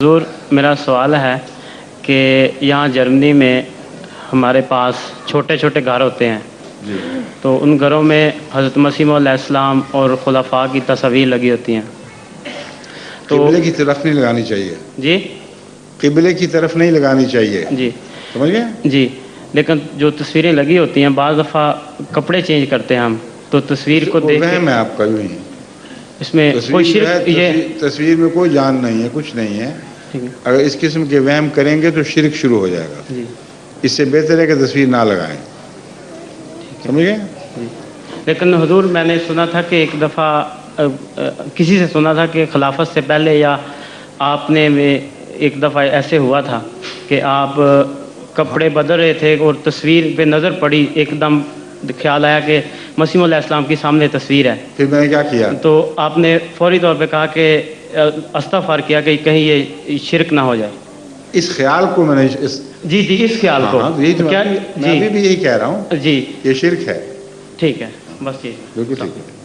حضور میرا سوال ہے کہ یہاں جرمنی میں ہمارے پاس چھوٹے چھوٹے گھر ہوتے ہیں، جی تو ان گھروں میں حضرت مسیح علیہ السلام اور خلفاء کی تصاویر لگی ہوتی ہیں تو قبلے کی طرف نہیں لگانی چاہیے، جی قبلے کی طرف نہیں لگانی چاہیے، جی سمجھ گئے؟ جی، لیکن جو تصویریں لگی ہوتی ہیں بعض دفعہ کپڑے چینج کرتے ہیں ہم تو تصویر کو وہ دیکھ کے وہم ہے آپ کا، یوں ہی اس میں کوئی تصویر جو ہے، شرک یہ تصویر میں کوئی جان نہیں ہے، کچھ نہیں ہے۔ ٹھیک ہے اگر اس قسم کے وہم کریں گے تو شرک شروع ہو جائے گا۔ جی اس سے بہتر ہے کہ تصویر نہ لگائیں، ٹھیک ہے سمجھ گئے؟ جی، لیکن حضور میں نے سنا تھا کہ ایک دفعہ کسی سے سنا تھا کہ خلافت سے پہلے یا آپ نے ایک دفعہ ایسے ہوا تھا کہ آپ کپڑے بدل رہے تھے اور تصویر پہ نظر پڑی، ایک دم خیال آیا کہ مسیح علیہ السلام کی سامنے تصویر ہے، پھر میں نے کیا کیا؟ تو آپ نے فوری طور پہ کہا کہ استغفار کیا کہ کہیں یہ شرک نہ ہو جائے۔ اس خیال کو میں نے جی جی، اس خیال ہاں کو ہاں، یہی تو کیا میں جی ابھی بھی یہی کہہ رہا ہوں جی کہ یہ شرک ہے۔ ٹھیک ہے، بس یہ بالکل ٹھیک ہے۔